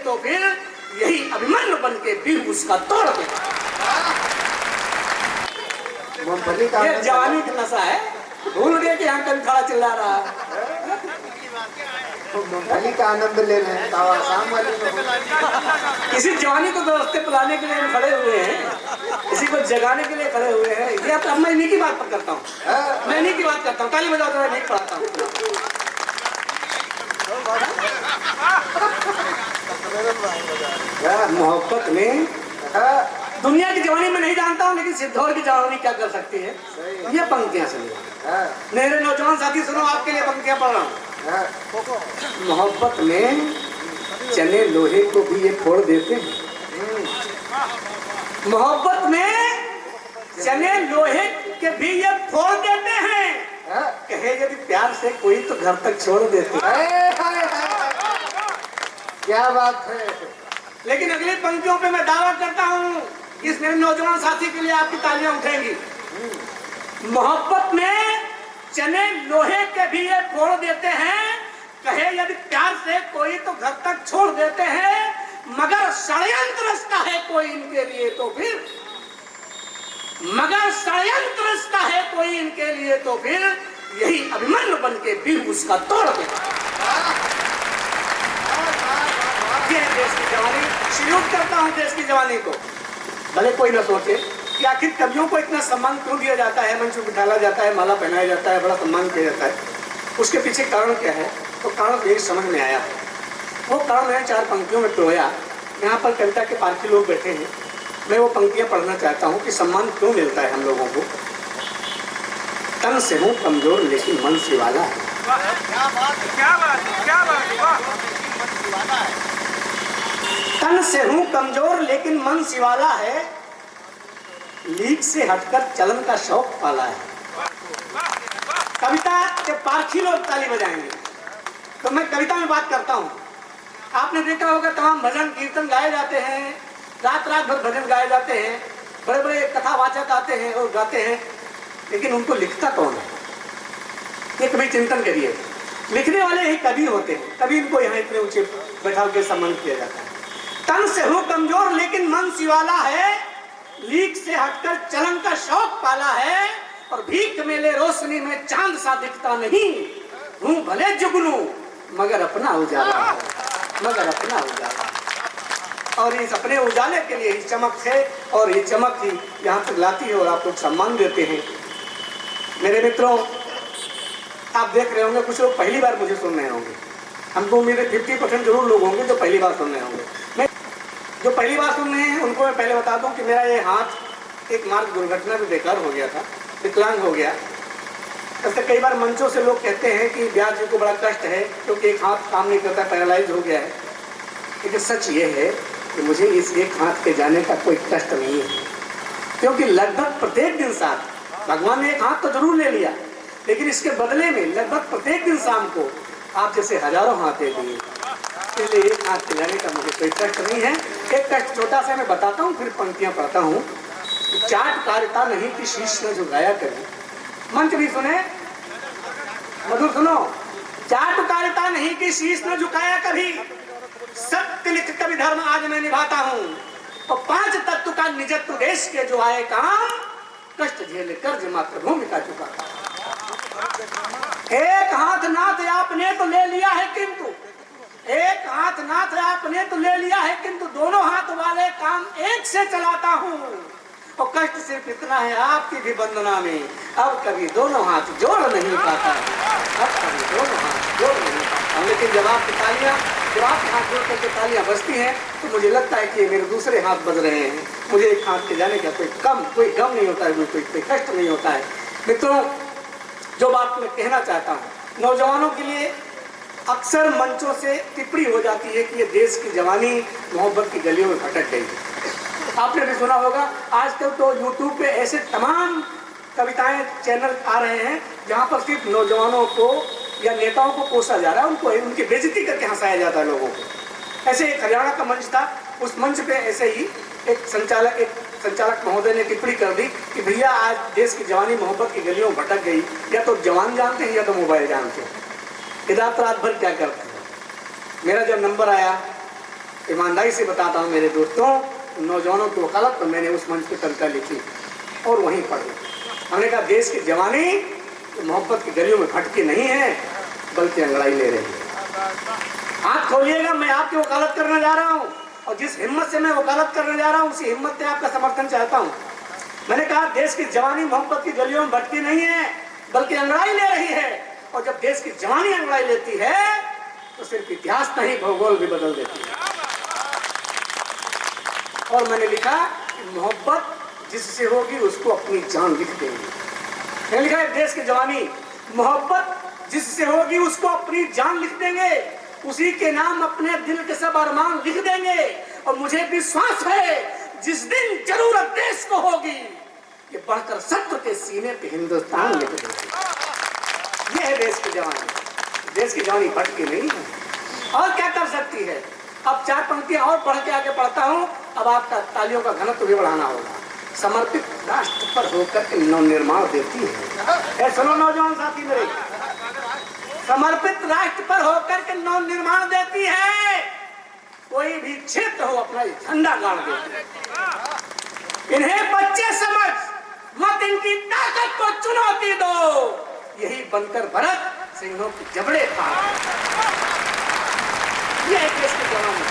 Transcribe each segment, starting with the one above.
तो फिर यही अभिमन्यु बन के वीर उसका तोड़ दे। ये जवानी का नशा है, भूल गए कि यहाँ कभी खड़ा चिल्ला रहा है। मूंगफली का आनंद ले रहे हैं, तावा शाम वाली किसी जवानी को दोस्ते पिलाने के लिए हम खड़े हुए हैं, किसी को जगाने के लिए खड़े हुए हैं। ये अब मैं इन्हीं की बात पर करता हूँ, मैं इन्हीं की बात करता हूँ। ताली बजाओ तो मैं नहीं पढ़ाता हूँ। मोहब्बत में दुनिया की जवानी में नहीं जानता हूँ, लेकिन सिद्धौर की जवानी क्या कर सकती है ये पंक्तियां सुनिए। मेरे नौजवान साथी सुनो, आपके लिए पंक्तियां पढ़ रहा हूँ। मोहब्बत में चने लोहे को भी ये फोड़ देते हैं, मोहब्बत में चने लोहे के भी ये फोड़ देते हैं, कहे यदि प्यार से कोई तो घर तक छोड़ देते हैं। क्या बात है। लेकिन अगली पंक्तियों पे मैं दावा करता हूँ, इस मेरे नौजवान साथी के लिए आपकी तालियां उठेंगी। मोहब्बत में चने लोहे के भी ये फोड़ देते हैं, कहे यदि प्यार से कोई तो घर तक छोड़ देते हैं, मगर षड्यंत्र रचता है कोई इनके लिए तो फिर, मगर षड्यंत्र रचता है कोई इनके लिए तो फिर यही अभिमन्यु बन के वीर उसका तोड़ देता है। देश की जवानी सल्यूट करता हूँ, देश की जवानी को। भले कोई न सोचे कि आखिर कवियों को इतना सम्मान क्यों दिया जाता है, मंच पर बिठाया जाता है, माला पहनाया जाता है, बड़ा सम्मान किया जाता है, उसके पीछे कारण क्या है। तो कारण यही समझ में आया है, वो कारण मैंने 4 पंक्तियों में टोया। यहाँ पर कविता के पारखी लोग बैठे हैं, मैं वो पंक्तियाँ पढ़ना चाहता हूँ कि सम्मान क्यों मिलता है हम लोगों को। तन से हूँ कमजोर लेकिन मन से वाला है। तन से हूँ कमजोर लेकिन मन सिवाला है, लीक से हटकर चलन का शौक पाला है। कविता के पारखी लोग ताली बजाएंगे, तो मैं कविता में बात करता हूँ। आपने देखा होगा तमाम भजन कीर्तन गाए जाते हैं, रात रात भर भजन गाए जाते हैं, बड़े बड़े कथावाचक आते हैं और गाते हैं, लेकिन उनको लिखता कौन है ये कभी चिंतन करिए। लिखने वाले ही कवि होते हैं, तभी इनको यहाँ इतने ऊंचे बैठा के सम्मान किया जाता है। तन से हूँ कमजोर लेकिन मन सिवाला है, लीक से हटकर चलन का शौक पाला है, और भीख मेले रोशनी में चांद सा दिखता नहीं, हूँ भले जुगनू मगर अपना उजाला है, मगर अपना उजाला। और इस अपने उजाले के लिए ही चमक है, और ये चमक ही यहाँ तक लाती है और आपको सम्मान देते हैं। मेरे मित्रों, आप देख रहे होंगे कुछ लोग पहली बार मुझे सुन रहे होंगे, हमको उम्मीद है 50% जरूर लोग होंगे जो पहली बार सुन रहे होंगे। मैं जो पहली बार सुन रहे हैं उनको मैं पहले बता दूं कि मेरा ये हाथ एक मार्ग दुर्घटना में बेकार हो गया था, विकलांग हो गया। ऐसे कई बार मंचों से लोग कहते हैं कि ब्याज जी को बड़ा कष्ट है क्योंकि एक हाथ काम नहीं करता, पैरालाइज हो गया है। लेकिन सच ये है कि मुझे इस एक हाथ के जाने का कोई कष्ट नहीं है, क्योंकि लगभग प्रत्येक दिन साथ भगवान ने एक हाथ तो जरूर ले लिया, लेकिन इसके बदले में लगभग प्रत्येक दिन शाम को आप जैसे हजारों हाथ दे दिए। इसलिए एक हाथ के जाने का मुझे कोई कष्ट नहीं है। एक कष्ट छोटा सा मैं बताता हूँ, फिर पंक्तियाँ पढ़ता हूँ। चाट कार्यता नहीं कि शीश न झुकाया करें। मंच भी सुने, मधुर सुनो। चाट कार्यता नहीं कि शीश न झुकाया कभी, सत्य लिख कभी धर्म आज मैं निभाता हूँ, और 5 तत्व का निजत्व देश के जो आए काम, कष्ट झेले कर्ज मातृभूमि का चुकाता। एक हाथ नाथ आपने तो ले लिया है, किंतु एक हाथ नाथ आपने तो ले लिया है, किंतु दोनों हाथ वाले काम एक से चलाता हूँ, और कष्ट सिर्फ इतना है आपकी भी वंदना में, अब कभी दोनों हाथ जोड़ नहीं पाता, अब कभी दोनों हाथ जोड़ नहीं पाता। लेकिन जब आपकी तालियां, जब आपके हाथ जोड़ करके तालियां बजती हैं तो मुझे लगता है कि मेरे दूसरे हाथ बज रहे हैं, मुझे एक हाथ के जाने का कोई गम नहीं होता है, कोई कष्ट नहीं होता है। मित्रों, जो बात मैं कहना चाहता हूँ, नौजवानों के लिए अक्सर मंचों से टिप्पणी हो जाती है कि ये देश की जवानी मोहब्बत की गलियों में भटक गई। आपने भी सुना होगा, आजकल तो YouTube पे ऐसे तमाम कविताएं चैनल आ रहे हैं जहाँ पर सिर्फ नौजवानों को या नेताओं को कोसा जा रहा है, उनको उनकी बेइज्जती करके हंसाया जाता है लोगों को। ऐसे एक हरियाणा का मंच था, उस मंच पे ऐसे ही एक संचालक महोदय ने टिप्पणी कर दी कि भैया आज देश की जवानी मोहब्बत की गलियों में भटक गई, या तो जवान जानते हैं या तो मोबाइल जानते हैं। रात भर क्या करते हैं। मेरा जब नंबर आया ईमानदारी से बताता हूँ मेरे दोस्तों, नौजवानों की वकालत, तो मैंने उस मंच पर कविता लिखी और वहीं पढ़ी। हमने कहा देश की जवानी मोहब्बत की गलियों में भटकी नहीं है, बल्कि अंगड़ाई ले रही है। हाथ खोलिएगा, मैं आपकी वकालत करने जा रहा हूँ, और जिस हिम्मत से मैं वकालत करने जा रहा हूँ, उसी हिम्मत से आपका समर्थन चाहता हूँ। मैंने कहा देश की जवानी मोहब्बत की गलियों में भटकी नहीं है, बल्कि अंगड़ाई ले रही है। और जब देश की जवानी अंगड़ाई लेती है तो सिर्फ इतिहास नहीं, भूगोल भी बदल देती है। और मैंने लिखा मोहब्बत जिससे होगी उसको अपनी जान लिख देंगे। मैंने लिखा है देश की जवानी मोहब्बत जिससे होगी उसको अपनी जान लिख देंगे, उसी के नाम अपने दिल के सब अरमान लिख देंगे। और मुझे विश्वास है जिस दिन जरूरत देश को होगी, ये बढ़कर शत्रु के सीने पे हिंदुस्तान लिख देंगे। ये है देश की जवानी। देश की जवानी भटकी नहीं है। और क्या कर सकती है? अब 4 पंक्तियां और पढ़ के आगे पढ़ता हूँ। अब आपका तालियों का घनत्व भी बढ़ाना होगा। समर्पित राष्ट्र पर होकर के नवनिर्माण देती है। सुनो नौजवान साथी मेरे, समर्पित राष्ट्र पर होकर के नवनिर्माण देती है। कोई भी क्षेत्र हो अपना झंडा गाड़ देती है। इन्हें बच्चे समझ मत, इनकी ताकत को चुनौती दो। यही बनकर भरत सिंहों की जबड़े था। ये है देश की जवानी,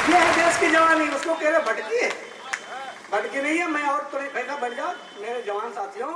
ये है देश की जवानी। उसको कह रहे भटकी है, भटकी नहीं है। मैं और तो नहीं, भैया बैठ जाओ मेरे जवान साथियों।